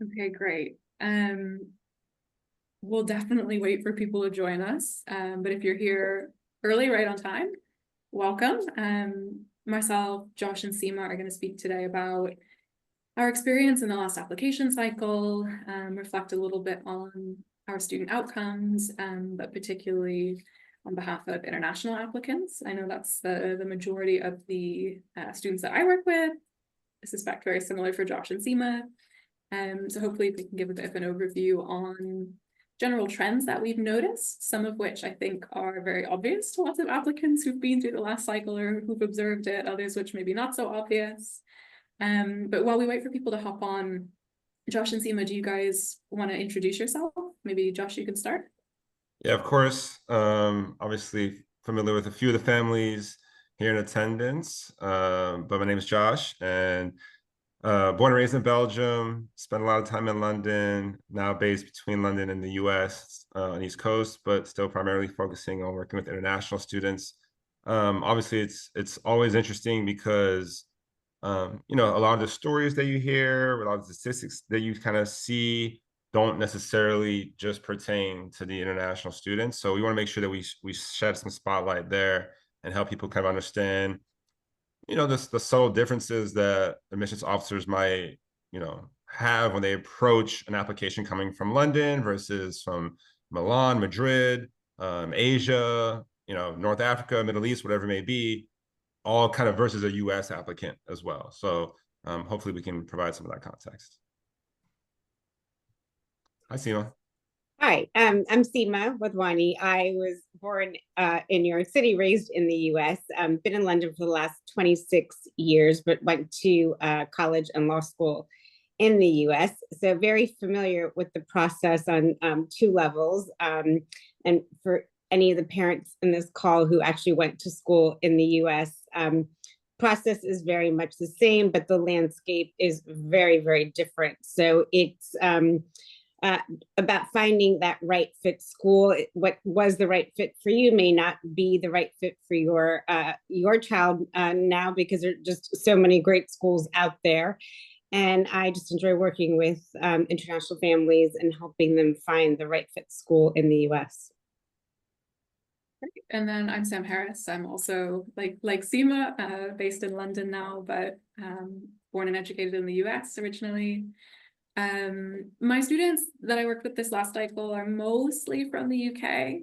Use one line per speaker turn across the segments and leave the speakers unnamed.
Okay, great. We'll definitely wait for people to join us. But if you're here early, right on time, welcome. Myself, Josh, and Seema are going to speak today about our experience in the last application cycle, reflect a little bit on our student outcomes, but particularly on behalf of international applicants. I know that's the majority of the students that I work with. I suspect very similar for Josh and Seema. So hopefully we can give a bit of an overview on general trends that we've noticed, some of which I think are very obvious to lots of applicants who've been through the last cycle or who've observed it, others which maybe not so obvious. But while we wait for people to hop on, Josh and Seema, do you guys want to introduce yourself? Maybe Josh, you can start.
Yeah, of course. Obviously familiar with a few of the families here in attendance. But my name is Josh, and born and raised in Belgium, spent a lot of time in London, now based between London and the US on the East Coast, but still primarily focusing on working with international students. Obviously, it's always interesting because a lot of the stories that you hear, a lot of the statistics that you kind of see don't necessarily just pertain to the international students. So we want to make sure that we shed some spotlight there and help people kind of understand, the subtle differences that admissions officers might, have when they approach an application coming from London versus from Milan, Madrid, Asia, North Africa, Middle East, whatever it may be, all kind of versus a US applicant as well. So hopefully we can provide some of that context. Hi, Seema.
Hi, I'm Seema Wadhwani. I was born in New York City, raised in the US, been in London for the last 26 years, but went to college and law school in the US. So very familiar with the process on two levels. And for any of the parents in this call who actually went to school in the US, process is very much the same, but the landscape is very, very different. So it's about finding that right fit school. What was the right fit for you may not be the right fit for your child now, because there are just so many great schools out there. And I just enjoy working with international families and helping them find the right fit school in the US.
And then I'm Sam Harris. I'm also like Seema, based in London now, but born and educated in the US originally. My students that I worked with this last cycle are mostly from the UK,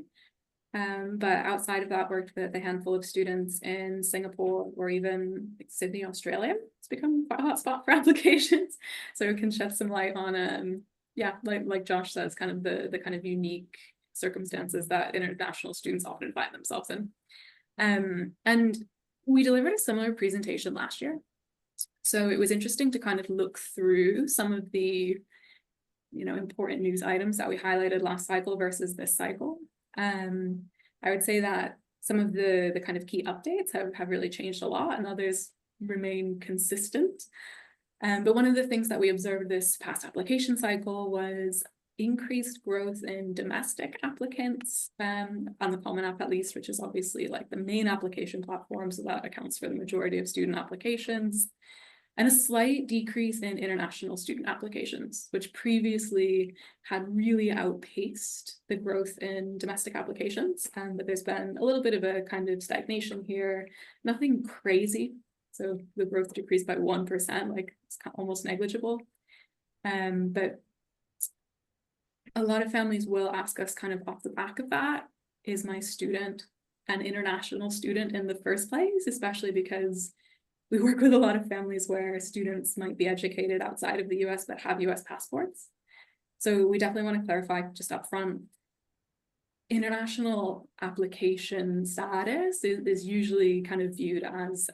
but outside of that, worked with a handful of students in Singapore or even like Sydney, Australia. It's become quite a hot spot for applications, so it can shed some light on, yeah, like Josh says, kind of the kind of unique circumstances that international students often find themselves in. And we delivered a similar presentation last year. So it was interesting to kind of look through some of the, important news items that we highlighted last cycle versus this cycle. I would say that some of the kind of key updates have really changed a lot, and others remain consistent. But one of the things that we observed this past application cycle was increased growth in domestic applicants on the Common App at least, which is obviously like the main application platform, so that accounts for the majority of student applications, and a slight decrease in international student applications, which previously had really outpaced the growth in domestic applications. But there's been a little bit of a kind of stagnation here, nothing crazy. So the growth decreased by 1%, like it's almost negligible. But a lot of families will ask us kind of off the back of that, is my student an international student in the first place, especially because we work with a lot of families where students might be educated outside of the US but have US passports. So we definitely want to clarify just up front, international application status is usually kind of viewed as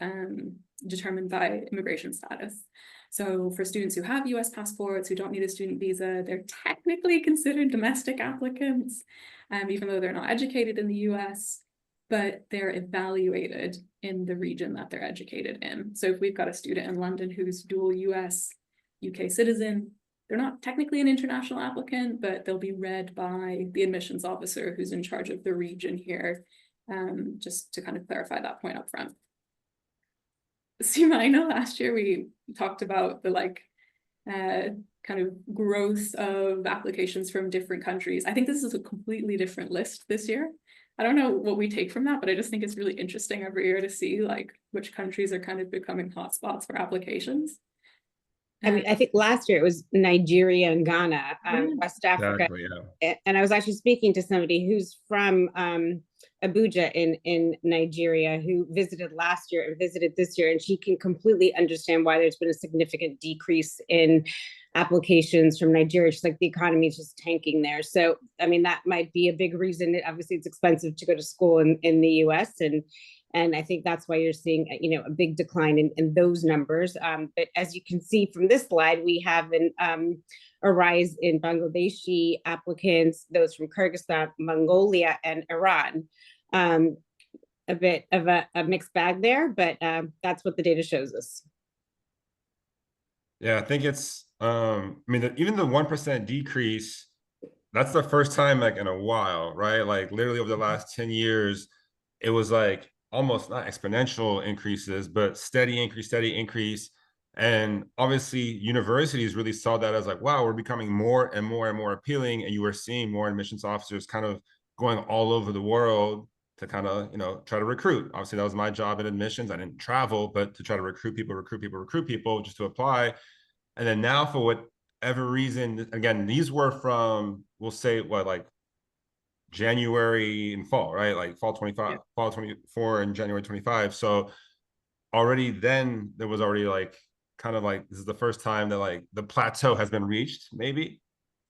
determined by immigration status. So for students who have US passports, who don't need a student visa, they're technically considered domestic applicants, even though they're not educated in the US, but they're evaluated in the region that they're educated in. So if we've got a student in London who's dual US, UK citizen, they're not technically an international applicant, but they'll be read by the admissions officer who's in charge of the region here, just to kind of clarify that point up front. Seema, I know last year we talked about the kind of growth of applications from different countries. I think this is a completely different list this year. I don't know what we take from that, but I just think it's really interesting every year to see like which countries are kind of becoming hotspots for applications.
I mean, I think last year it was Nigeria and Ghana, West Africa.
Exactly, yeah.
And I was actually speaking to somebody who's from Abuja in Nigeria, who visited last year and visited this year, and she can completely understand why there's been a significant decrease in applications from Nigeria. She's like, the economy is just tanking there. So, I mean, that might be a big reason. Obviously, it's expensive to go to school in the US, and I think that's why you're seeing, you know, a big decline in those numbers. But as you can see from this slide, we have a rise in Bangladeshi applicants, those from Kyrgyzstan, Mongolia, and Iran. A bit of a mixed bag there, but that's what the data shows us.
Yeah, I think it's, I mean, even the 1% decrease, that's the first time like in a while, right? Like literally over the last 10 years, it was like almost not exponential increases, but steady increase. And obviously universities really saw that as like, wow, we're becoming more and more and more appealing. And you were seeing more admissions officers kind of going all over the world to kind of, you know, try to recruit. Obviously that was my job in admissions. I didn't travel, but to try to recruit people just to apply. And then now for whatever reason, again, these were from, we'll say what, like January and fall, right? Like fall 25, yeah. Fall 24 and January 25. So already then there was already like, kind of like, this is the first time that like the plateau has been reached, maybe.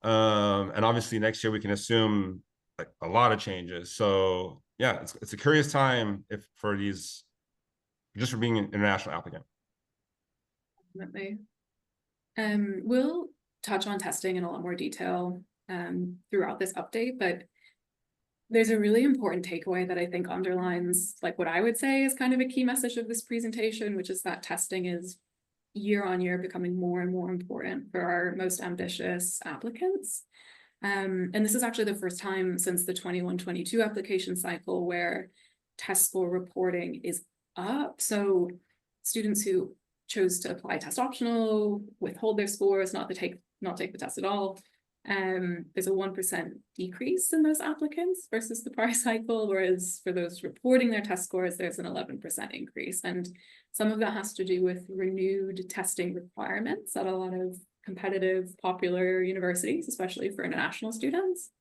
And obviously next year we can assume like a lot of changes. So yeah, it's a curious time if for these, just for being an international applicant.
Definitely. We'll touch on testing in a lot more detail throughout this update, but there's a really important takeaway that I think underlines like what I would say is kind of a key message of this presentation, which is that testing is year on year becoming more and more important for our most ambitious applicants. And this is actually the first time since the 21-22 application cycle where test score reporting is up. So students who chose to apply test optional, withhold their scores, not take the test at all, there's a 1% decrease in those applicants versus the prior cycle, whereas for those reporting their test scores, there's an 11% increase. And some of that has to do with renewed testing requirements at a lot of competitive, popular universities, especially for international students.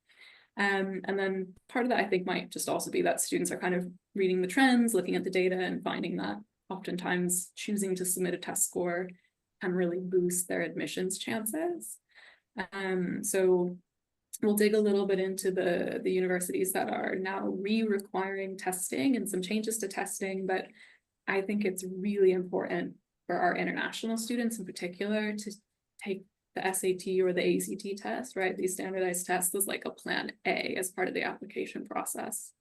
And then part of that, I think, might just also be that students are kind of reading the trends, looking at the data, and finding that oftentimes choosing to submit a test score can really boost their admissions chances. So we'll dig a little bit into the universities that are now re-requiring testing and some changes to testing, but I think it's really important for our international students in particular to take the SAT or the ACT test, right? These standardized tests as like a plan A as part of the application process.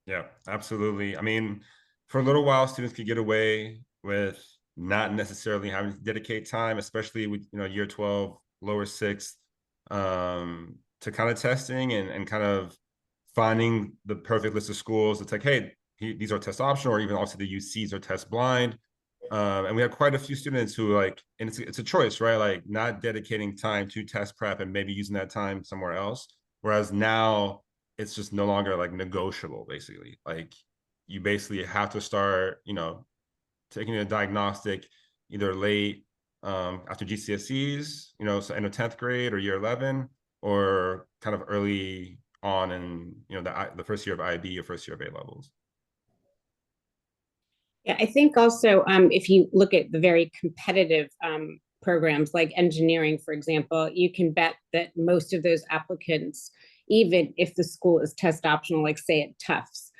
Yeah, absolutely. I mean, for a little while, students could get away with not necessarily having to dedicate time, especially with, you know, year 12, lower sixth, to kind of testing and kind of finding the perfect list of schools. It's like, hey, these are test optional, or even also the UCs are test blind. And we have quite a few students who like, and it's a choice, right? Like not dedicating time to test prep and maybe using that time somewhere else. Whereas now it's just no longer like negotiable, basically. Like you basically have to start, you know, taking a diagnostic either late after GCSEs, you know, so end of 10th grade or year 11, or kind of early on in, you know, the first year of IB or first year of A levels.
Yeah, I think also if you look at the very competitive programs like engineering, for example, you can bet that most of those applicants, even if the school is test optional, like say at Tufts,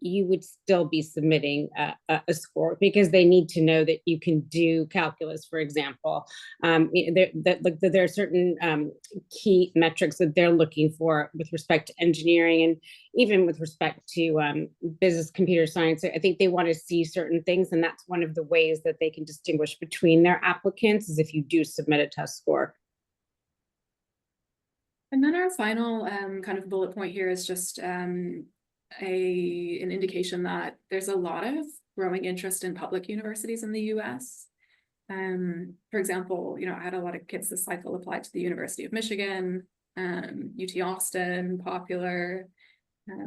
you would still be submitting a score because they need to know that you can do calculus, for example. There are certain key metrics that they're looking for with respect to engineering, and even with respect to business computer science. I think they want to see certain things, and that's one of the ways that they can distinguish between their applicants is if you do submit a test score.
And then our final kind of bullet point here is just an indication that there's a lot of growing interest in public universities in the US. For example, you know, I had a lot of kids this cycle apply to the University of Michigan, UT Austin, popular,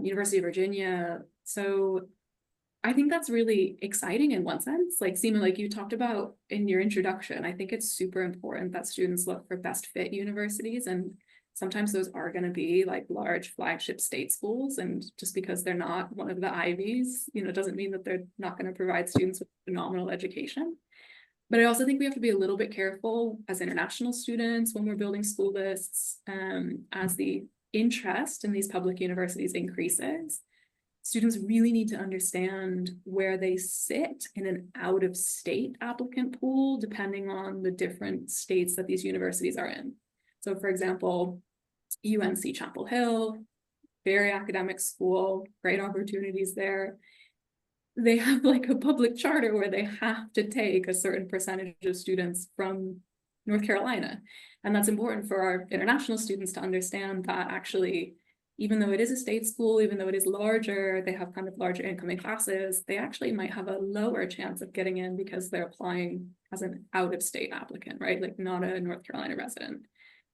University of Virginia. So I think that's really exciting in one sense. Like Seema, like you talked about in your introduction, I think it's super important that students look for best fit universities, and sometimes those are going to be like large flagship state schools, and just because they're not one of the Ivies, you know, doesn't mean that they're not going to provide students with phenomenal education. But I also think we have to be a little bit careful as international students when we're building school lists, as the interest in these public universities increases. Students really need to understand where they sit in an out-of-state applicant pool, depending on the different states that these universities are in. So for example, UNC Chapel Hill, very academic school, great opportunities there. They have like a public charter where they have to take a certain percentage of students from North Carolina. And that's important for our international students to understand that actually, even though it is a state school, even though it is larger, they have kind of larger incoming classes, they actually might have a lower chance of getting in because they're applying as an out-of-state applicant, right? Like not a North Carolina resident.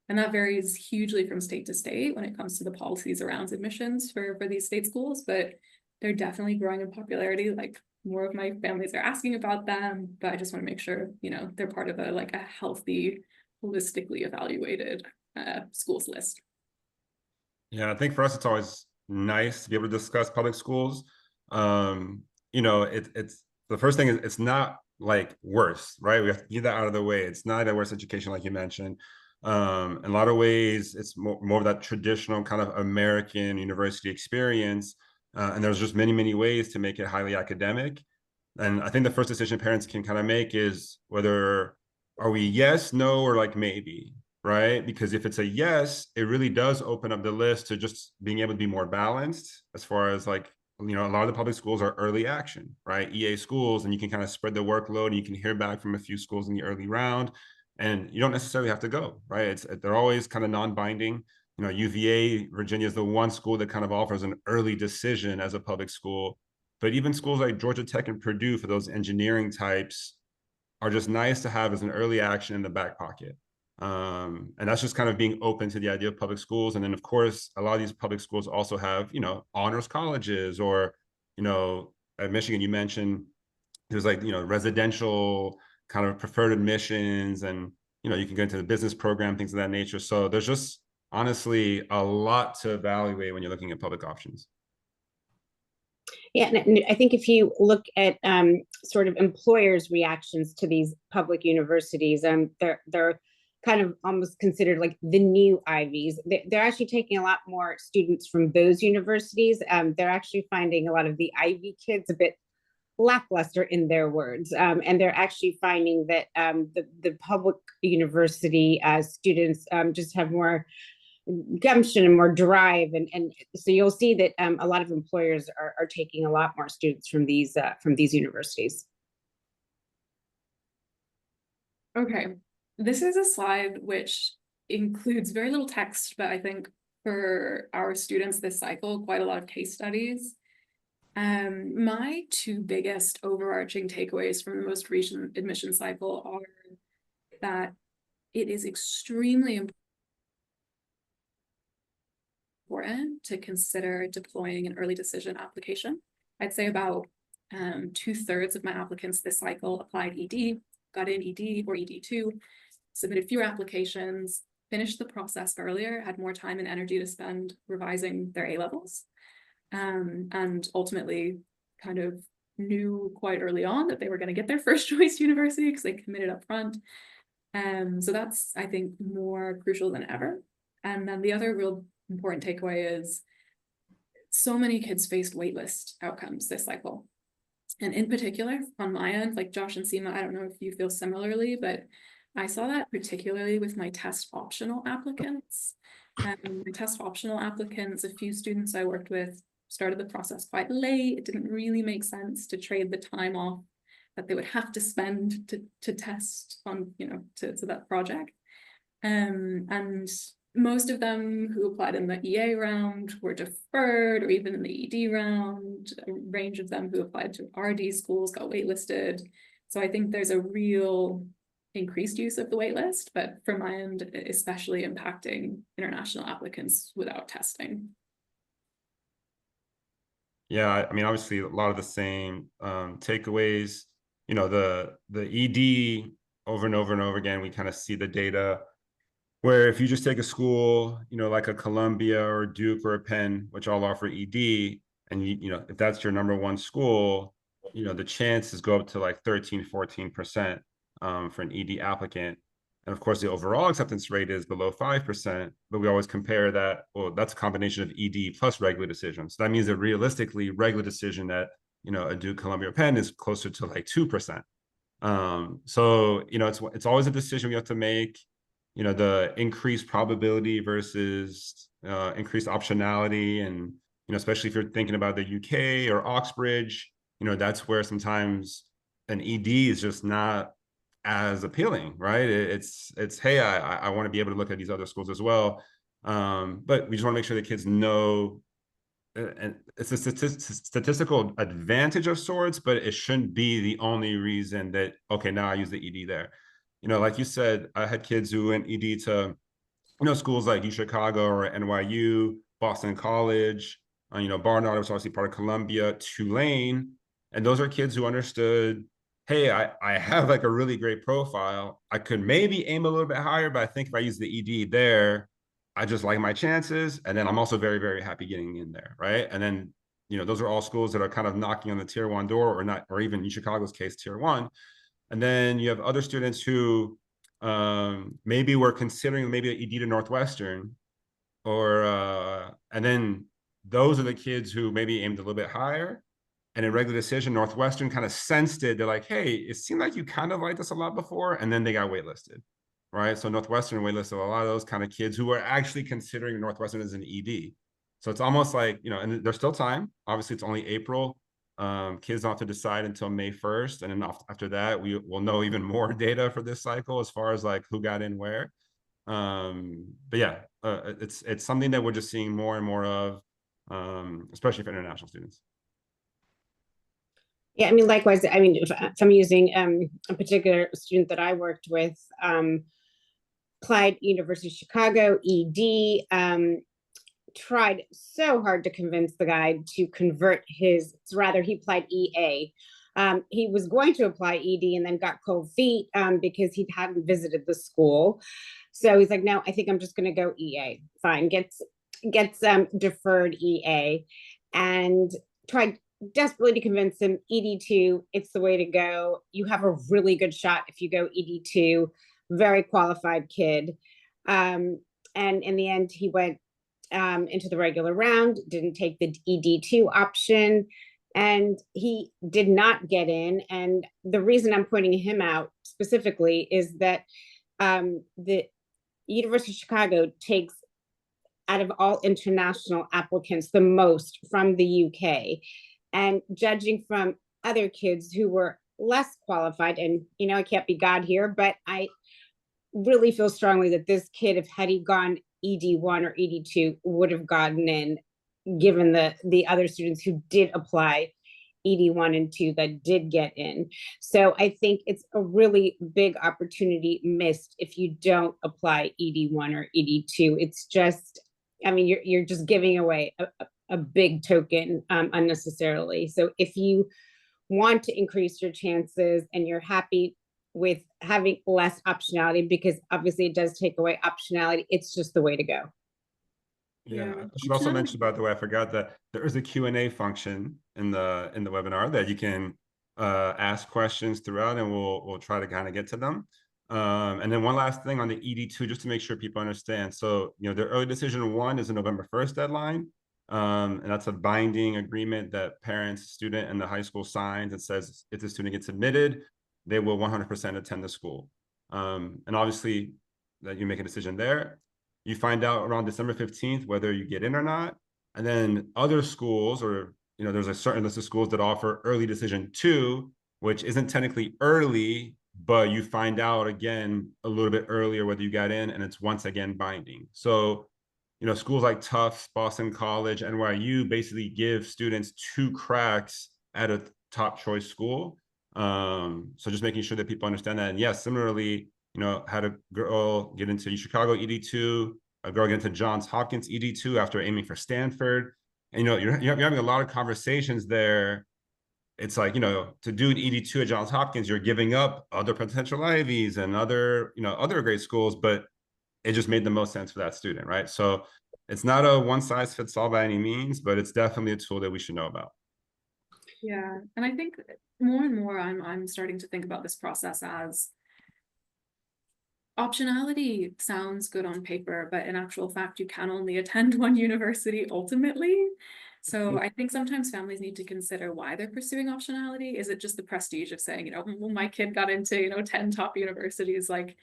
And that varies hugely from state to state when it comes to the policies around admissions for these state schools, but they're definitely growing in popularity. Like more of my families are asking about them, but I just want to make sure, you know, they're part of a healthy, holistically evaluated schools list.
Yeah, I think for us, it's always nice to be able to discuss public schools. You know, it's the first thing is it's not like worse, right? We have to get that out of the way. It's not a worse education, like you mentioned. In a lot of ways, it's more of that traditional kind of American university experience. And there's just many, many ways to make it highly academic. And I think the first decision parents can kind of make is whether are we yes, no, or like maybe, right? Because if it's a yes, it really does open up the list to just being able to be more balanced as far as like, you know, a lot of the public schools are early action, right? EA schools, and you can kind of spread the workload and you can hear back from a few schools in the early round and you don't necessarily have to go, right? They're always kind of non-binding. You know, UVA, Virginia is the one school that kind of offers an early decision as a public school. But even schools like Georgia Tech and Purdue for those engineering types are just nice to have as an early action in the back pocket. And that's just kind of being open to the idea of public schools. And then, of course, a lot of these public schools also have, you know, honors colleges or, you know, at Michigan, you mentioned there's like, you know, residential kind of preferred admissions and, you know, you can get into the business program, things of that nature. So there's just honestly a lot to evaluate when you're looking at public options.
Yeah, and I think if you look at sort of employers' reactions to these public universities, they're kind of almost considered like the new Ivies. They're actually taking a lot more students from those universities. They're actually finding a lot of the Ivy kids a bit lackluster in their words, and they're actually finding that the public university students just have more gumption and more drive, and so you'll see that a lot of employers are taking a lot more students from these universities.
Okay, this is a slide which includes very little text, but I think for our students this cycle, quite a lot of case studies. My two biggest overarching takeaways from the most recent admission cycle are that it is extremely important to consider deploying an early decision application. I'd say about 2/3 of my applicants this cycle applied ED, got in ED or ED2, submitted fewer applications, finished the process earlier, had more time and energy to spend revising their A-levels, and ultimately kind of knew quite early on that they were going to get their first choice university because they committed up front. So that's, I think, more crucial than ever. And then the other real important takeaway is so many kids faced waitlist outcomes this cycle. And in particular, on my end, like Josh and Seema, I don't know if you feel similarly, but I saw that particularly with my test optional applicants. My test optional applicants, a few students I worked with started the process quite late. It didn't really make sense to trade the time off that they would have to spend to test on, you know, to that project. And most of them who applied in the EA round were deferred, or even in the ED round. A range of them who applied to RD schools got waitlisted. So I think there's a real increased use of the waitlist, but from my end, especially impacting international applicants without testing.
Yeah, I mean, obviously a lot of the same takeaways. You know, the ED over and over and over again, we kind of see the data where if you just take a school, you know, like a Columbia or Duke or a Penn, which all offer ED, and you know, if that's your number one school, you know, the chances go up to like 13, 14% for an ED applicant. And of course, the overall acceptance rate is below 5%, but we always compare that. Well, that's a combination of ED plus regular decision. So that means that realistically, regular decision at, you know, a Duke, Columbia, or Penn is closer to like 2%. So, you know, it's always a decision we have to make. You know, the increased probability versus increased optionality, and you know, especially if you're thinking about the UK or Oxbridge, you know, that's where sometimes an ED is just not as appealing, right? It's hey, I want to be able to look at these other schools as well, but we just want to make sure the kids know, and it's a statistical advantage of sorts, but it shouldn't be the only reason that, okay, now I use the ED there. You know, like you said, I had kids who went ED to, you know, schools like UChicago or NYU, Boston College, you know, Barnard was obviously part of Columbia, Tulane. And those are kids who understood, hey, I have like a really great profile. I could maybe aim a little bit higher, but I think if I use the ED there, I just like my chances. And then I'm also very, very happy getting in there, right? And then, you know, those are all schools that are kind of knocking on the tier one door, or not, or even in Chicago's case, tier one. And then you have other students who maybe were considering maybe an ED to Northwestern, or and then those are the kids who maybe aimed a little bit higher. And in regular decision, Northwestern kind of sensed it. They're like, hey, it seemed like you kind of liked us a lot before. And then they got waitlisted, right? So Northwestern waitlisted a lot of those kind of kids who were actually considering Northwestern as an ED. So it's almost like, you know, and there's still time. Obviously, it's only April. Kids don't have to decide until May 1st. And then after that, we will know even more data for this cycle as far as like who got in where. But yeah, it's something that we're just seeing more and more of, especially for international students.
Yeah, I mean, likewise, I mean, if I'm using a particular student that I worked with, applied University of Chicago, ED, tried so hard to convince the guy to convert his, rather he applied EA. He was going to apply ED and then got cold feet because he hadn't visited the school. So he's like, no, I think I'm just going to go EA. Fine, gets deferred EA, and tried desperately to convince him ED2, it's the way to go. You have a really good shot if you go ED2, very qualified kid. And in the end, he went into the regular round, didn't take the ED2 option, and he did not get in. And the reason I'm pointing him out specifically is that the University of Chicago takes, out of all international applicants, the most from the UK. And judging from other kids who were less qualified, and you know, I can't be God here, but I really feel strongly that this kid, if had he gone ED1 or ED2, would have gotten in, given the other students who did apply ED1 and 2 that did get in. So I think it's a really big opportunity missed if you don't apply ED1 or ED2. It's just, I mean, you're just giving away a big token unnecessarily. So if you want to increase your chances and you're happy with having less optionality, because obviously it does take away optionality, it's just the way to go.
Yeah, I should also mention, by the way, I forgot that there is a Q&A function in the webinar that you can ask questions throughout, and we'll try to kind of get to them. And then one last thing on the ED2, just to make sure people understand. So, you know, the early decision 1 is a November 1st deadline. And that's a binding agreement that parents, student, and the high school signs that says if the student gets admitted, they will 100% attend the school. And obviously that you make a decision there. You find out around December 15th whether you get in or not. And then other schools, or, you know, there's a certain list of schools that offer early decision 2, which isn't technically early, but you find out again a little bit earlier whether you got in, and it's once again binding. So, you know, schools like Tufts, Boston College, NYU basically give students 2 cracks at a top choice school. So just making sure that people understand that. And yes, similarly, you know, had a girl get into Chicago ED2, a girl get into Johns Hopkins ED2 after aiming for Stanford. And, you know, you're having a lot of conversations there. It's like, you know, to do ED2 at Johns Hopkins, you're giving up other potential Ivies and other, you know, other great schools, but it just made the most sense for that student, right? So it's not a one size fits all by any means, but it's definitely a tool that we should know about.
Yeah, and I think more and more I'm starting to think about this process as optionality sounds good on paper, but in actual fact, you can only attend one university ultimately. So I think sometimes families need to consider why they're pursuing optionality. Is it just the prestige of saying, you know, well, my kid got into, you know, 10 top universities? Like,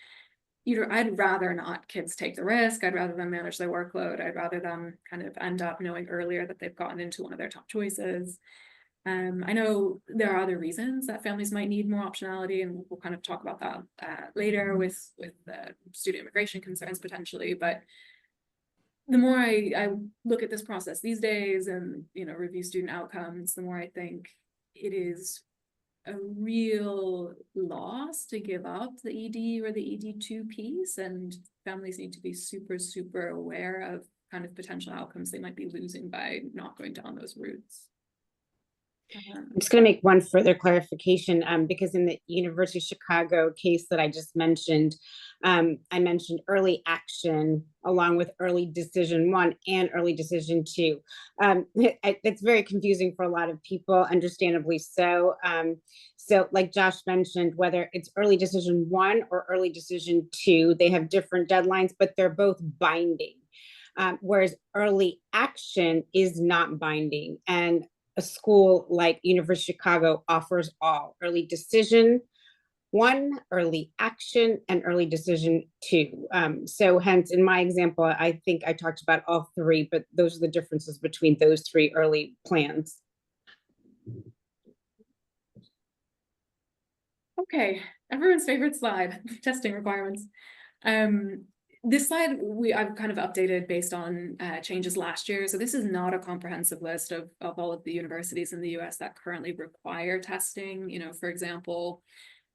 I'd rather not kids take the risk. I'd rather them manage their workload. I'd rather them kind of end up knowing earlier that they've gotten into one of their top choices. I know there are other reasons that families might need more optionality, and we'll kind of talk about that later with student immigration concerns potentially. But the more I look at this process these days and, you know, review student outcomes, the more I think it is a real loss to give up the ED or the ED2 piece, and families need to be super, super aware of kind of potential outcomes they might be losing by not going down those routes.
I'm just going to make one further clarification, because in the University of Chicago case that I just mentioned, I mentioned early action along with early decision 1 and early decision 2. It's very confusing for a lot of people, understandably so. So like Josh mentioned, whether it's early decision 1 or early decision 2, they have different deadlines, but they're both binding. Whereas early action is not binding. And a school like University of Chicago offers all: early decision 1, early action, and early decision 2. So hence, in my example, I think I talked about all 3, but those are the differences between those 3 early plans.
Okay, everyone's favorite slide, testing requirements. This slide I've kind of updated based on changes last year. So this is not a comprehensive list of all of the universities in the US that currently require testing. You know, for example,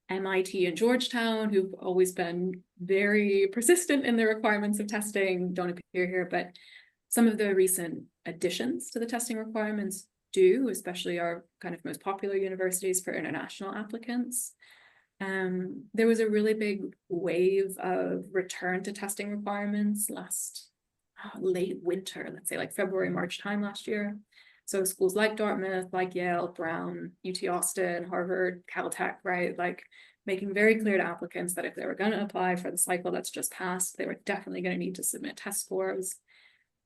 MIT and Georgetown, who've always been very persistent in the requirements of testing, don't appear here, but some of the recent additions to the testing requirements do, especially our kind of most popular universities for international applicants. There was a really big wave of return to testing requirements last late winter, let's say like February, March time last year. So schools like Dartmouth, like Yale, Brown, UT Austin, Harvard, Caltech, right? Like making very clear to applicants that if they were going to apply for the cycle that's just passed, they were definitely going to need to submit test scores.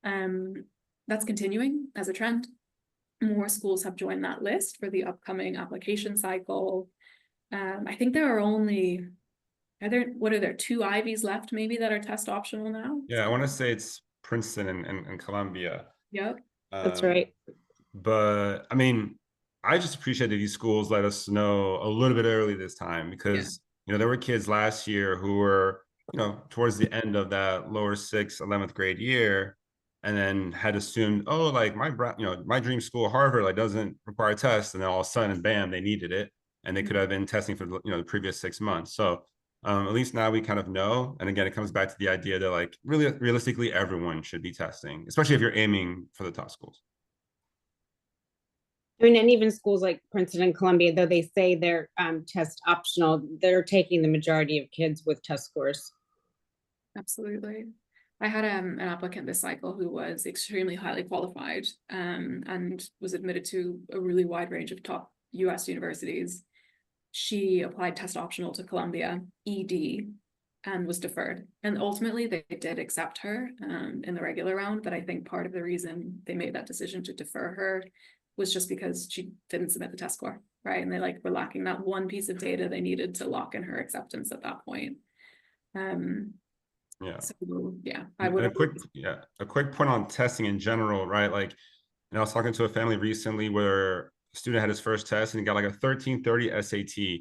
That's continuing as a trend. More schools have joined that list for the upcoming application cycle. I think there are only, what are there, 2 Ivies left maybe that are test optional now?
Yeah, I want to say it's Princeton and Columbia.
Yep.
That's right.
But I mean, I just appreciate that these schools let us know a little bit early this time, because, you know, there were kids last year who were, you know, towards the end of that lower 6th, 11th grade year, and then had assumed, oh, like my dream school, Harvard, like doesn't require tests, and then all of a sudden, bam, they needed it, and they could have been testing for, you know, the previous 6 months. So at least now we kind of know. And again, it comes back to the idea that like really realistically, everyone should be testing, especially if you're aiming for the top schools.
I mean, and even schools like Princeton and Columbia, though they say they're test optional, they're taking the majority of kids with test scores.
Absolutely. I had an applicant this cycle who was extremely highly qualified and was admitted to a really wide range of top US universities. She applied test optional to Columbia ED and was deferred. And ultimately they did accept her in the regular round, but I think part of the reason they made that decision to defer her was just because she didn't submit the test score, right? And they like were lacking that one piece of data they needed to lock in her acceptance at that point.
Yeah.
So yeah,
a quick point on testing in general, right? Like, and I was talking to a family recently where a student had his first test and he got like a 1330 SAT,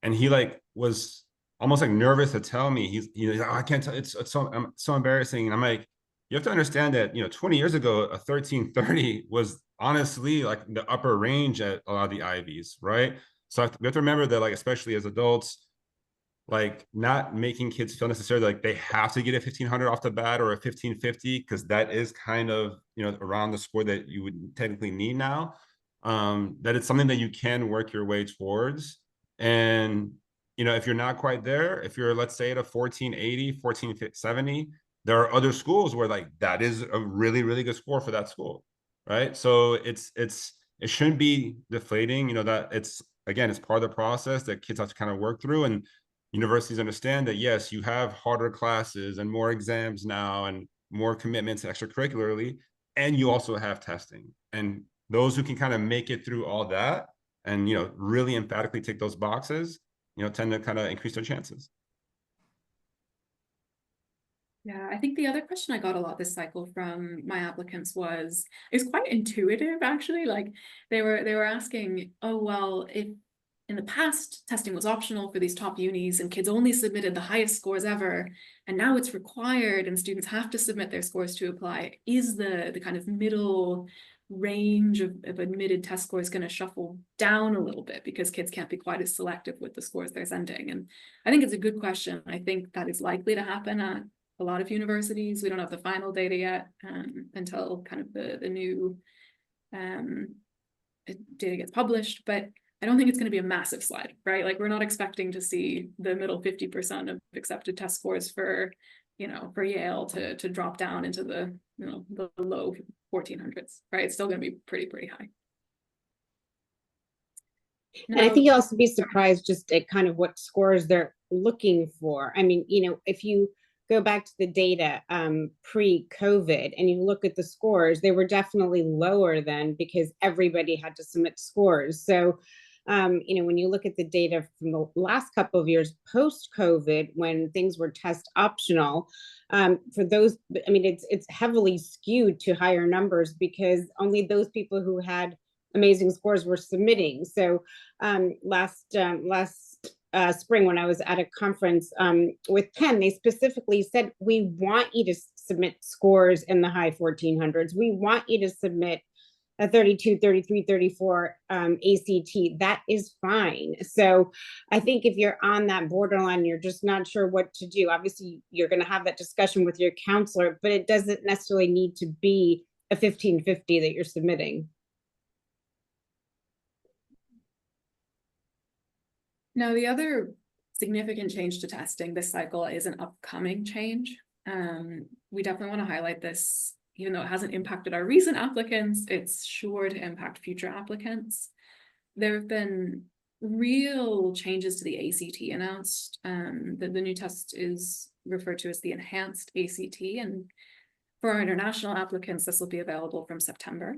and he like was almost like nervous to tell me. He's like, oh, I can't tell. It's so embarrassing. And I'm like, you have to understand that, you know, 20 years ago, a 1330 was honestly like the upper range at a lot of the Ivies, right? So we have to remember that, like, especially as adults, like, not making kids feel necessarily like they have to get a 1500 off the bat or a 1550, because that is kind of, you know, around the score that you would technically need now. That it's something that you can work your way towards. And, you know, if you're not quite there, if you're, let's say, at a 1480, 1470, there are other schools where, like, that is a really, really good score for that school, right? So it shouldn't be deflating, you know, that it's, again, it's part of the process that kids have to kind of work through. And universities understand that, yes, you have harder classes and more exams now and more commitments extracurricularly, and you also have testing. And those who can kind of make it through all that and, you know, really emphatically tick those boxes, you know, tend to kind of increase their chances.
Yeah, I think the other question I got a lot this cycle from my applicants was, it's quite intuitive actually. Like they were asking, oh, well, if in the past testing was optional for these top unis and kids only submitted the highest scores ever, and now it's required and students have to submit their scores to apply, is the kind of middle range of admitted test scores going to shuffle down a little bit because kids can't be quite as selective with the scores they're sending? And I think it's a good question. I think that is likely to happen at a lot of universities. We don't have the final data yet until kind of the new data gets published, but I don't think it's going to be a massive slide, right? Like we're not expecting to see the middle 50% of accepted test scores for, you know, for Yale to drop down into the, you know, the low 1400s, right? It's still going to be pretty high.
And I think you'll also be surprised just at kind of what scores they're looking for. I mean, you know, if you go back to the data pre-COVID and you look at the scores, they were definitely lower then because everybody had to submit scores. So, you know, when you look at the data from the last couple of years post-COVID, when things were test optional, for those, I mean, it's heavily skewed to higher numbers because only those people who had amazing scores were submitting. So last spring, when I was at a conference with Penn, they specifically said, we want you to submit scores in the high 1400s. We want you to submit a 32, 33, 34 ACT. That is fine. So I think if you're on that borderline, you're just not sure what to do. Obviously, you're going to have that discussion with your counselor, but it doesn't necessarily need to be a 1550 that you're submitting.
Now, the other significant change to testing this cycle is an upcoming change. We definitely want to highlight this, even though it hasn't impacted our recent applicants, it's sure to impact future applicants. There have been real changes to the ACT announced. The new test is referred to as the enhanced ACT, and for our international applicants, this will be available from September.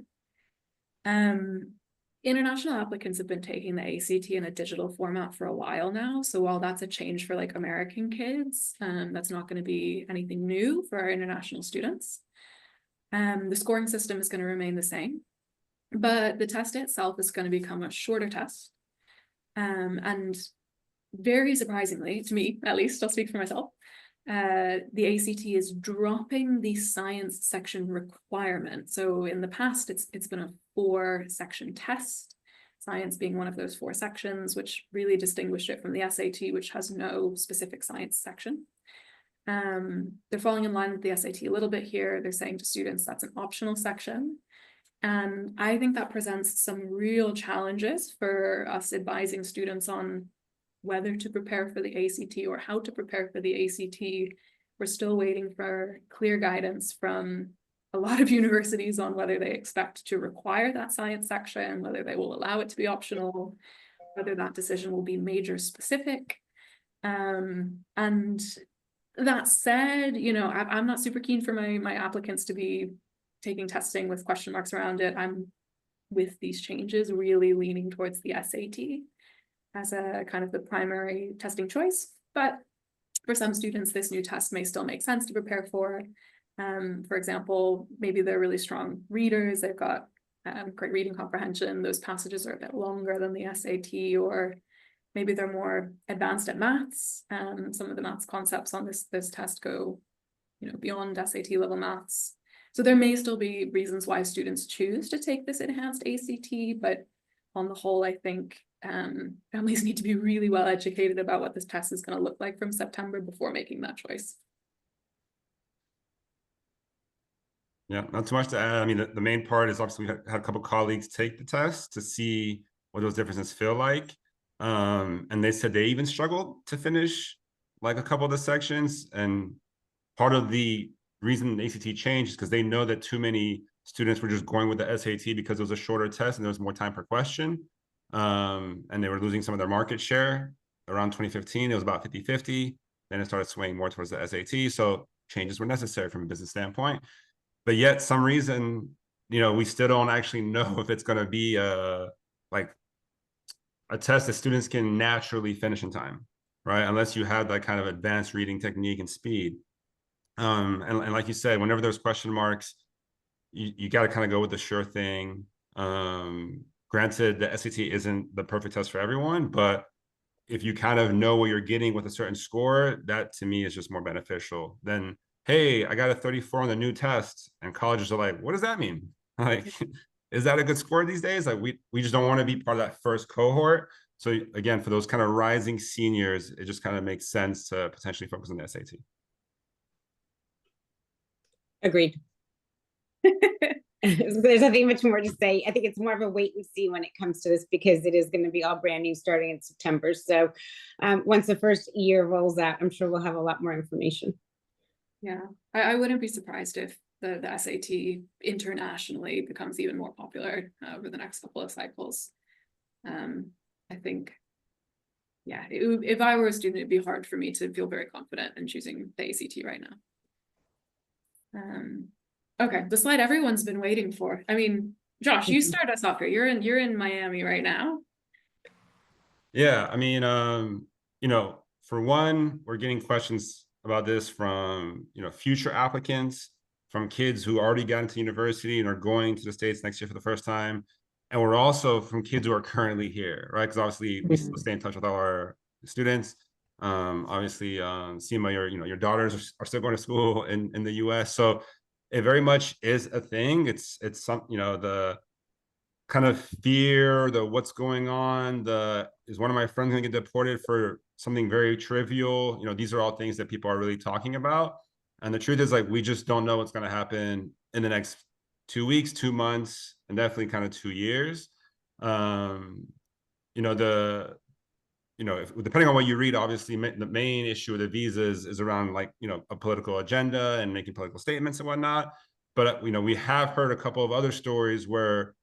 International applicants have been taking the ACT in a digital format for a while now. So while that's a change for like American kids, that's not going to be anything new for our international students. The scoring system is going to remain the same, but the test itself is going to become a shorter test. And very surprisingly, to me, at least, I'll speak for myself, the ACT is dropping the science section requirement. So in the past, it's been a 4-section test, science being one of those 4 sections, which really distinguished it from the SAT, which has no specific science section. They're falling in line with the SAT a little bit here. They're saying to students that's an optional section. And I think that presents some real challenges for us advising students on whether to prepare for the ACT or how to prepare for the ACT. We're still waiting for clear guidance from a lot of universities on whether they expect to require that science section, whether they will allow it to be optional, whether that decision will be major specific. And that said, you know, I'm not super keen for my applicants to be taking testing with question marks around it. I'm, with these changes, really leaning towards the SAT as a kind of the primary testing choice. But for some students, this new test may still make sense to prepare for. For example, maybe they're really strong readers. They've got great reading comprehension. Those passages are a bit longer than the SAT, or maybe they're more advanced at maths. Some of the maths concepts on this test go, you know, beyond SAT level maths. So there may still be reasons why students choose to take this enhanced ACT, but on the whole, I think families need to be really well educated about what this test is going to look like from September before making that choice.
Yeah, not too much to add. I mean, the main part is obviously we had a couple colleagues take the test to see what those differences feel like. And they said they even struggled to finish like a couple of the sections. And part of the reason the ACT changed is because they know that too many students were just going with the SAT because it was a shorter test and there was more time per question. And they were losing some of their market share. Around 2015, it was about 50-50. Then it started swaying more towards the SAT. So changes were necessary from a business standpoint. But yet some reason, we still don't actually know if it's going to be like a test that students can naturally finish in time, right? Unless you have that kind of advanced reading technique and speed. And like you said, whenever there's question marks, you got to kind of go with the sure thing. Granted, the SAT isn't the perfect test for everyone, but if you kind of know what you're getting with a certain score, that to me is just more beneficial than, hey, I got a 34 on the new test, and colleges are like, what does that mean? Like, is that a good score these days? Like, we just don't want to be part of that first cohort. So again, for those kind of rising seniors, it just kind of makes sense to potentially focus on the SAT.
Agreed. There's nothing much more to say. I think it's more of a wait and see when it comes to this, because it is going to be all brand new starting in September. So once the first year rolls out, I'm sure we'll have a lot more information.
Yeah, I wouldn't be surprised if the SAT internationally becomes even more popular over the next couple of cycles. I think, yeah, if I were a student, it'd be hard for me to feel very confident in choosing the ACT right now. Okay, the slide everyone's been waiting for. I mean, Josh, you start us off here. You're in Miami right now.
Yeah, I mean, for one, we're getting questions about this from, future applicants, from kids who already got into university and are going to the States next year for the first time. And we're also from kids who are currently here, right? Because obviously we still stay in touch with all our students. Obviously, Seema, your daughters are still going to school in the US. So it very much is a thing. It's some, the kind of fear, the what's going on, is one of my friends going to get deported for something very trivial? These are all things that people are really talking about. And the truth is, like, we just don't know what's going to happen in the next 2 weeks, 2 months, and definitely kind of 2 years. Depending on what you read, obviously the main issue with the visas is around, like, a political agenda and making political statements and whatnot. But, we have heard a couple of other stories where,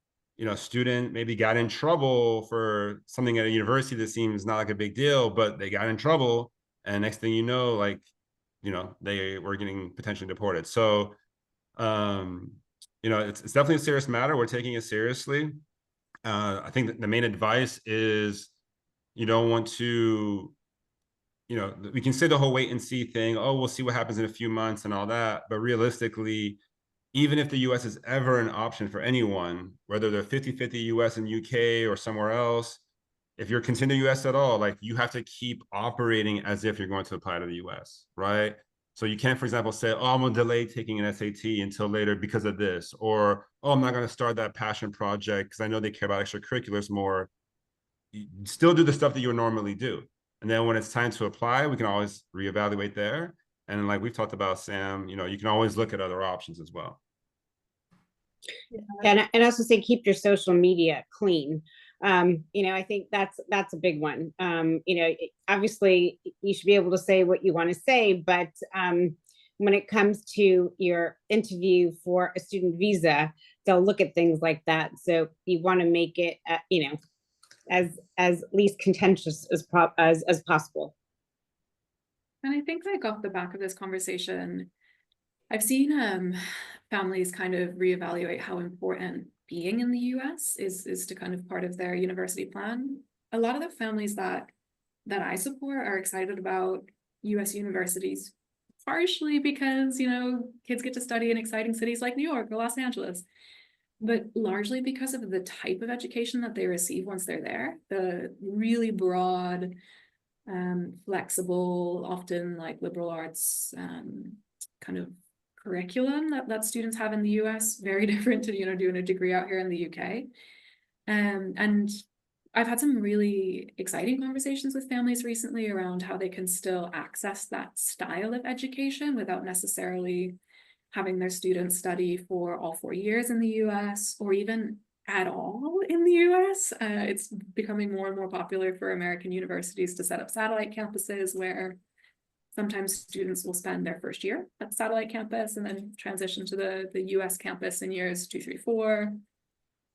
student maybe got in trouble for something at a university that seems not like a big deal, but they got in trouble. And next thing you know, like, they were getting potentially deported. So, it's definitely a serious matter. We're taking it seriously. I think that the main advice is, you don't want to, we can say the whole wait and see thing. Oh, we'll see what happens in a few months and all that. But realistically, even if the US is ever an option for anyone, whether they're 50-50 US and UK or somewhere else, if you're continuing US at all, like, you have to keep operating as if you're going to apply to the US, right? So you can't, for example, say, oh, I'm going to delay taking an SAT until later because of this, or, oh, I'm not going to start that passion project because I know they care about extracurriculars more. You still do the stuff that you would normally do. And then when it's time to apply, we can always reevaluate there. And like we've talked about, Sam, you can always look at other options as well.
And also say, keep your social media clean. I think that's a big one. Obviously you should be able to say what you want to say, but when it comes to your interview for a student visa, they'll look at things like that. So you want to make it, as least contentious as possible.
And I think, like, off the back of this conversation, I've seen families kind of reevaluate how important being in the US is to kind of part of their university plan. A lot of the families that I support are excited about US universities, partially because, kids get to study in exciting cities like New York or Los Angeles, but largely because of the type of education that they receive once they're there, the really broad, flexible, often like liberal arts kind of curriculum that students have in the US, very different to doing a degree out here in the UK. And I've had some really exciting conversations with families recently around how they can still access that style of education without necessarily having their students study for all 4 years in the US or even at all in the US. It's becoming more and more popular for American universities to set up satellite campuses where sometimes students will spend their first year at the satellite campus and then transition to the US campus in years 2, 3, 4.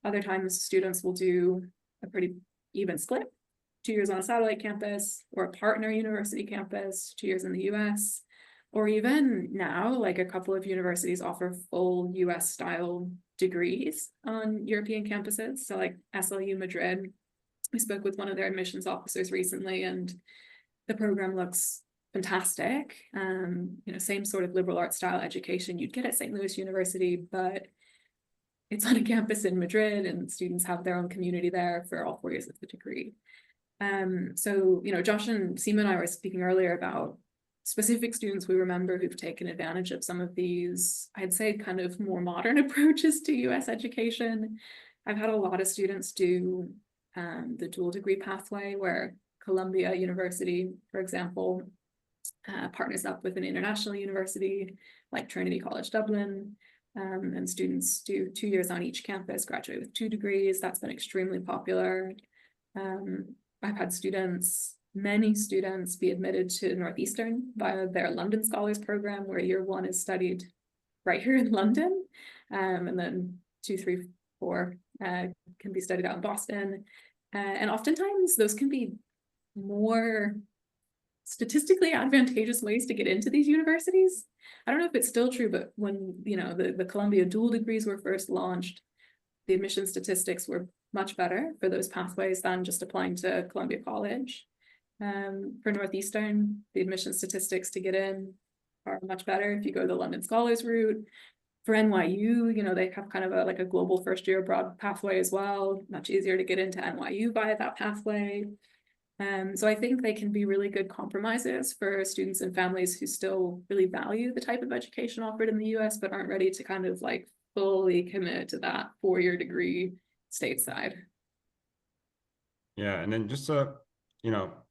Other times students will do a pretty even split, 2 years on a satellite campus or a partner university campus, 2 years in the US. Or even now, like a couple of universities offer full US style degrees on European campuses. So like SLU Madrid, we spoke with one of their admissions officers recently, and the program looks fantastic. Same sort of liberal arts style education you'd get at St. Louis University, but it's on a campus in Madrid and students have their own community there for all 4 years of the degree. So, Josh and Seema and I were speaking earlier about specific students we remember who've taken advantage of some of these, I'd say, kind of more modern approaches to US education. I've had a lot of students do the dual degree pathway where Columbia University, for example, partners up with an international university like Trinity College Dublin, and students do 2 years on each campus, graduate with 2 degrees. That's been extremely popular. I've had many students be admitted to Northeastern via their London Scholars Program, where year 1 is studied right here in London, and then 2, 3, 4 can be studied out in Boston. And oftentimes those can be more statistically advantageous ways to get into these universities. I don't know if it's still true, but when the Columbia dual degrees were first launched, the admission statistics were much better for those pathways than just applying to Columbia College. For Northeastern, the admission statistics to get in are much better if you go the London Scholars route. For NYU, they have kind of a global first year abroad pathway as well. Much easier to get into NYU via that pathway. So I think they can be really good compromises for students and families who still really value the type of education offered in the US, but aren't ready to kind of like fully commit to that 4-year degree stateside.
Yeah, and then just to,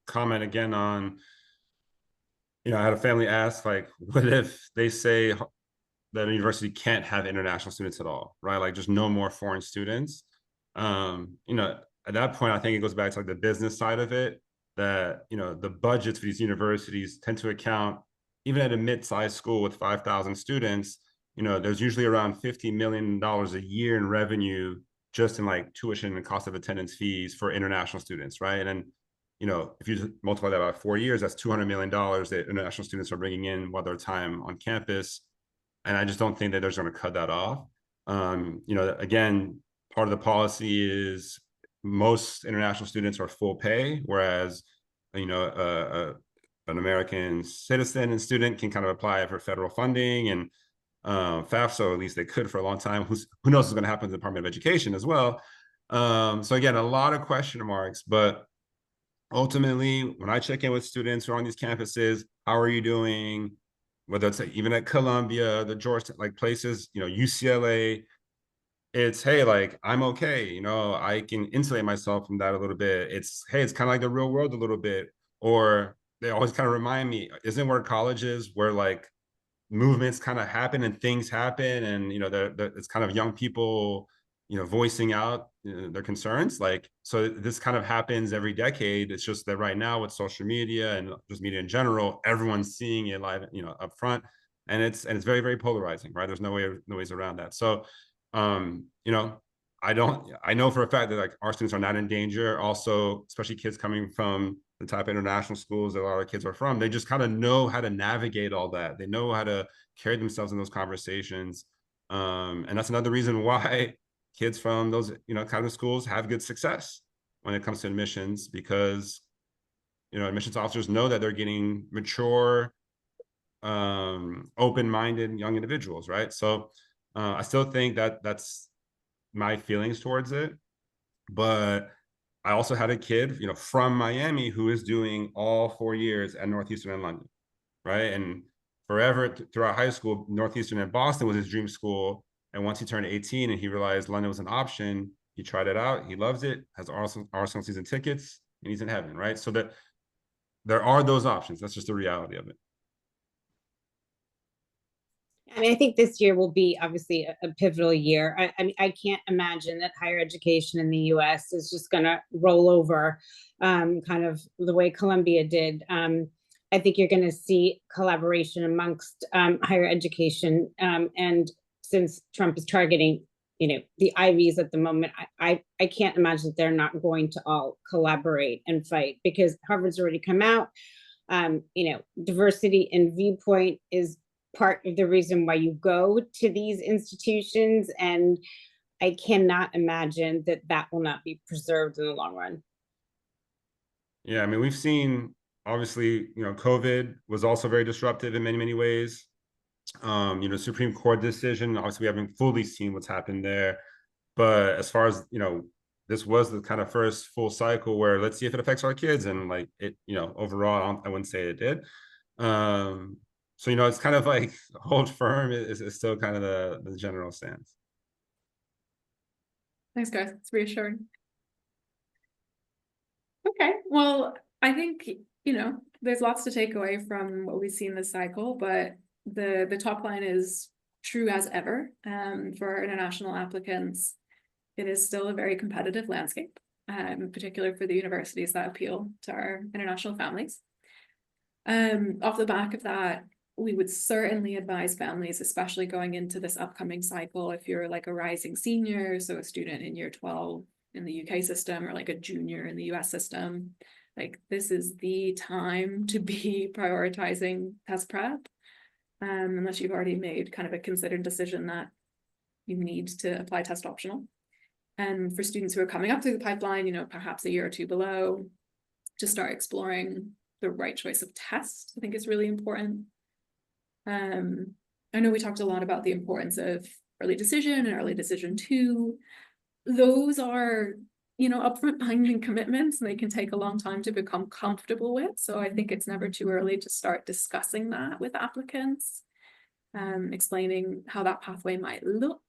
comment again on, I had a family ask, like, what if they say that a university can't have international students at all, right? Like just no more foreign students. At that point, I think it goes back to like the business side of it, that, the budgets for these universities tend to account, even at a mid-sized school with 5,000 students, there's usually around $50 million a year in revenue just in like tuition and cost of attendance fees for international students, right? And then, if you multiply that by 4 years, that's $200 million that international students are bringing in while their time on campus. And I just don't think that they're just going to cut that off. Again, part of the policy is most international students are full pay, whereas, an American citizen and student can kind of apply for federal funding and FAFSA, or at least they could for a long time. Who knows what's going to happen to the Department of Education as well. So again, a lot of question marks, but ultimately, when I check in with students who are on these campuses, how are you doing? Whether it's even at Columbia, the Georgetown, like places, UCLA, it's, hey, like, I'm okay. I can insulate myself from that a little bit. It's, hey, it's kind of like the real world a little bit. Or they always kind of remind me, isn't where college is where like movements kind of happen and things happen. And, it's kind of young people, voicing out their concerns. Like, so this kind of happens every decade. It's just that right now with social media and just media in general, everyone's seeing it live, up front. And it's very, very polarizing, right? There's no ways around that. So, I know for a fact that like our students are not in danger. Also, especially kids coming from the type of international schools that a lot of kids are from, they just kind of know how to navigate all that. They know how to carry themselves in those conversations. And that's another reason why kids from those, kind of schools have good success when it comes to admissions, because, admissions officers know that they're getting mature, open-minded young individuals, right? So I still think that that's my feelings towards it. But I also had a kid, from Miami who is doing all 4 years at Northeastern and London, right? And forever throughout high school, Northeastern and Boston was his dream school. And once he turned 18 and he realized London was an option, he tried it out, he loves it, has Arsenal season tickets, and he's in heaven, right? So that there are those options. That's just the reality of it.
I mean, I think this year will be obviously a pivotal year. I mean, I can't imagine that higher education in the US is just going to roll over kind of the way Columbia did. I think you're going to see collaboration amongst higher education. And since Trump is targeting, the Ivies at the moment, I can't imagine that they're not going to all collaborate and fight, because Harvard's already come out. Diversity in viewpoint is part of the reason why you go to these institutions, and I cannot imagine that will not be preserved in the long run.
Yeah, I mean, we've seen, obviously, COVID was also very disruptive in many ways. Supreme Court decision, obviously we haven't fully seen what's happened there, but as far as this was the kind of first full cycle where let's see if it affects our kids, and like it, overall I wouldn't say it did. So, it's kind of like hold firm is still kind of the general stance.
Thanks, guys. It's reassuring. Okay, well, I think, there's lots to take away from what we've seen this cycle, but the top line is true as ever. For our international applicants, it is still a very competitive landscape, particularly for the universities that appeal to our international families. Off the back of that, we would certainly advise families, especially going into this upcoming cycle, if you're like a rising senior, so a student in year 12 in the UK system, or like a junior in the US system, like this is the time to be prioritizing test prep, unless you've already made kind of a considered decision that you need to apply test optional. And for students who are coming up through the pipeline, perhaps a year or two below, to start exploring the right choice of test, I think is really important. I know we talked a lot about the importance of early decision and early decision 2. Those are, upfront binding commitments, and they can take a long time to become comfortable with. So I think it's never too early to start discussing that with applicants, explaining how that pathway might look,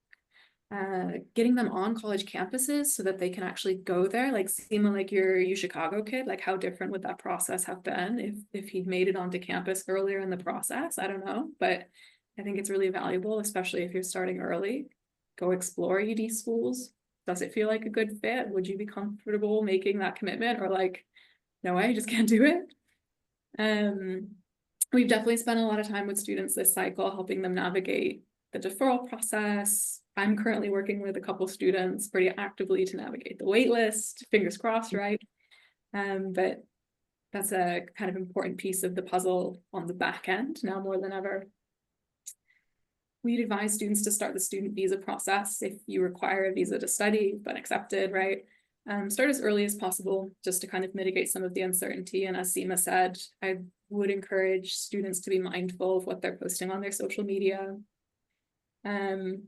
getting them on college campuses so that they can actually go there. Like Seema, like your UChicago kid, like how different would that process have been if he'd made it onto campus earlier in the process? I don't know, but I think it's really valuable, especially if you're starting early. Go explore UD schools. Does it feel like a good fit? Would you be comfortable making that commitment, or like, no way, I just can't do it? We've definitely spent a lot of time with students this cycle, helping them navigate the deferral process. I'm currently working with a couple students pretty actively to navigate the wait list, fingers crossed, right? But that's a kind of important piece of the puzzle on the back end now more than ever. We'd advise students to start the student visa process if you require a visa to study, but accepted, right? Start as early as possible, just to kind of mitigate some of the uncertainty. And as Seema said, I would encourage students to be mindful of what they're posting on their social media. I've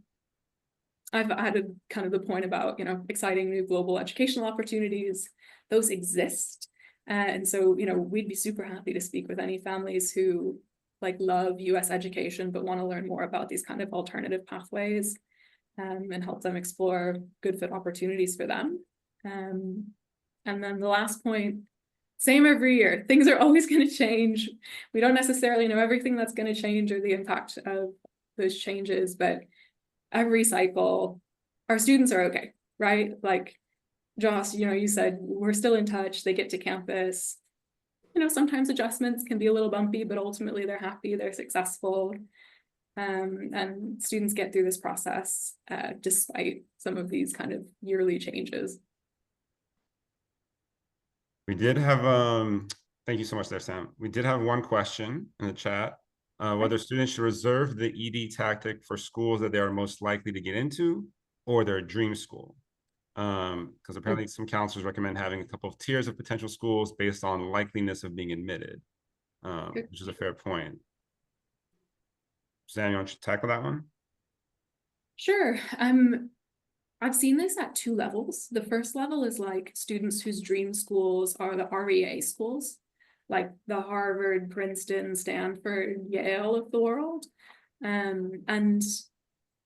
added kind of the point about, exciting new global educational opportunities. Those exist. And so, we'd be super happy to speak with any families who love US education, but want to learn more about these kind of alternative pathways, and help them explore good fit opportunities for them. And then the last point, same every year, things are always going to change. We don't necessarily know everything that's going to change or the impact of those changes, but every cycle, our students are okay, right? Like Josh, you said we're still in touch, they get to campus. Sometimes adjustments can be a little bumpy, but ultimately they're happy, they're successful. And students get through this process despite some of these kind of yearly changes.
We did have, thank you so much there, Sam. We did have one question in the chat, whether students should reserve the ED tactic for schools that they are most likely to get into or their dream school. Because apparently some counselors recommend having a couple of tiers of potential schools based on likeliness of being admitted, which is a fair point. Sam, you want to tackle that one?
Sure. I've seen this at 2 levels. The first level is like students whose dream schools are the REA schools, like the Harvard, Princeton, Stanford, Yale of the world. And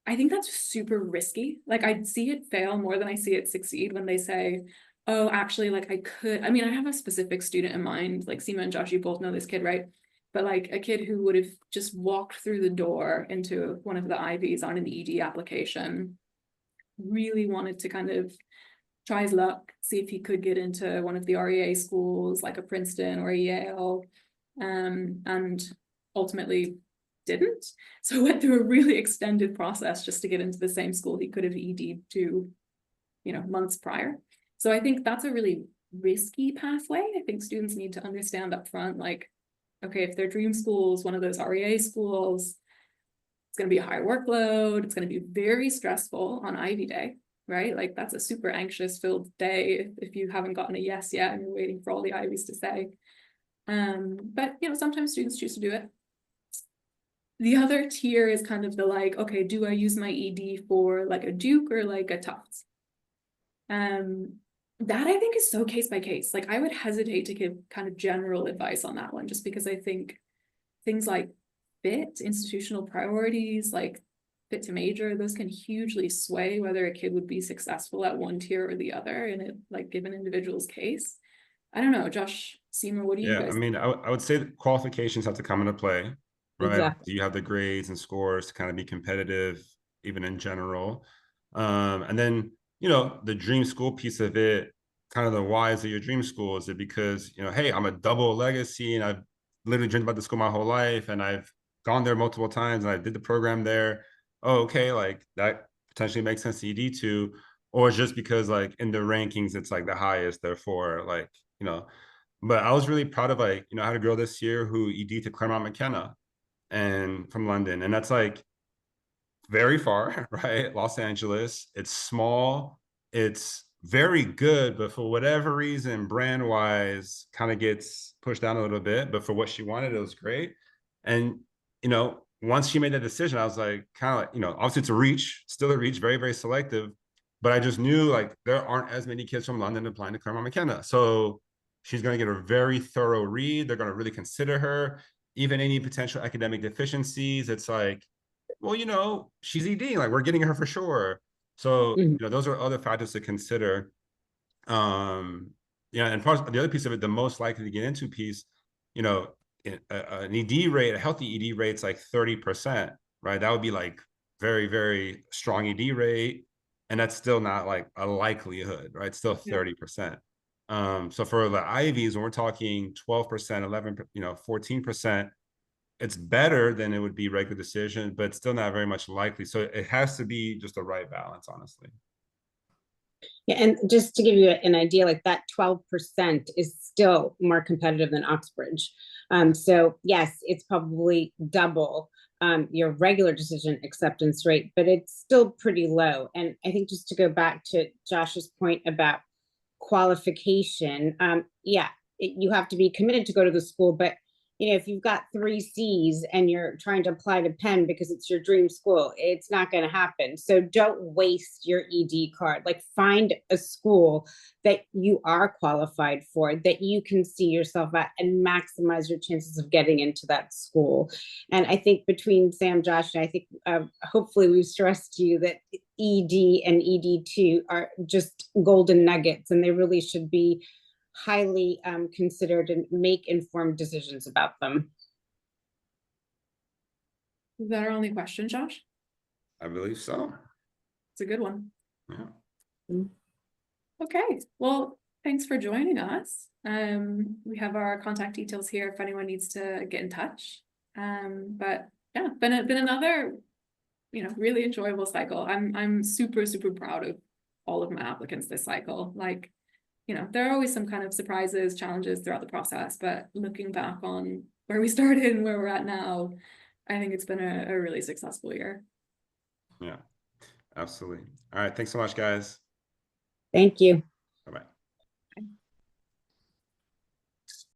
I think that's super risky. Like I see it fail more than I see it succeed when they say, oh, actually, like I mean, I have a specific student in mind, like Seema and Josh, you both know this kid, right? But like a kid who would have just walked through the door into one of the Ivies on an ED application, really wanted to kind of try his luck, see if he could get into one of the REA schools like a Princeton or a Yale, and ultimately didn't. So went through a really extended process just to get into the same school he could have ED'd to, you know, months prior. So I think that's a really risky pathway. I think students need to understand up front, like, okay, if their dream school is one of those REA schools, it's going to be a high workload. It's going to be very stressful on Ivy Day, right? Like that's a super anxious filled day if you haven't gotten a yes yet and you're waiting for all the Ivies to say. But you know, sometimes students choose to do it. The other tier is kind of the like, okay, do I use my ED for like a Duke or like a Tufts? That I think is so case by case. Like I would hesitate to give kind of general advice on that one, just because I think things like fit, institutional priorities, like fit to major, those can hugely sway whether a kid would be successful at one tier or the other in a like given individual's case. I don't know, Josh, Seema, what do you
Yeah,
guys
I mean, I would say that qualifications have to come into play, right?
Exactly.
Do you have the grades and scores to kind of be competitive, even in general? And then, you know, the dream school piece of it, kind of the whys of your dream school. Is it because, you know, hey, I'm a double legacy and I've literally dreamed about the school my whole life and I've gone there multiple times and I did the program there. Oh, okay, like that potentially makes sense to ED to, or it's just because like in the rankings, it's like the highest, therefore, like, you know. But I was really proud of like, you know, I had a girl this year who ED to Claremont McKenna and from London. And that's like very far, right? Los Angeles. It's small. It's very good, but for whatever reason, brand wise, kind of gets pushed down a little bit. But for what she wanted, it was great. And, you know, once she made that decision, I was like, kind of like, you know, obviously it's a reach, still a reach, very, very selective. But I just knew like there aren't as many kids from London applying to Claremont McKenna. So she's going to get a very thorough read. They're going to really consider her. Even any potential academic deficiencies, it's like, well, you know, she's ED, like we're getting her for sure. So, you know, those are other factors to consider. Yeah, and part the other piece of it, the most likely to get into piece, you know, an ED rate, a healthy ED rate's like 30%, right? That would be like very, very strong ED rate. And that's still not like a likelihood, right? Still 30%. So for the Ivies, when we're talking 12%, 11, you know, 14%, it's better than it would be regular decision, but still not very much likely. So it has to be just the right balance, honestly.
Yeah, and just to give you an idea, like that 12% is still more competitive than Oxbridge. So yes, it's probably double your regular decision acceptance rate, but it's still pretty low. And I think just to go back to Josh's point about qualification, yeah, you have to be committed to go to the school, but you know, if you've got 3 C's and you're trying to apply to Penn because it's your dream school, it's not going to happen. So don't waste your ED card. Like find a school that you are qualified for, that you can see yourself at, and maximize your chances of getting into that school. And I think between Sam, Josh, and I think hopefully we've stressed to you that ED and ED2 are just golden nuggets, and they really should be highly considered and make informed decisions about them.
Is that our only question, Josh?
I believe so.
It's a good one.
Yeah.
Okay, well, thanks for joining us. We have our contact details here if anyone needs to get in touch. But yeah, been another, you know, really enjoyable cycle. I'm super, super proud of all of my applicants this cycle. Like, you know, there are always some kind of surprises, challenges throughout the process, but looking back on where we started and where we're at now, I think it's been a really successful year.
Yeah, absolutely. All right. Thanks so much, guys.
Thank you.
Bye-bye.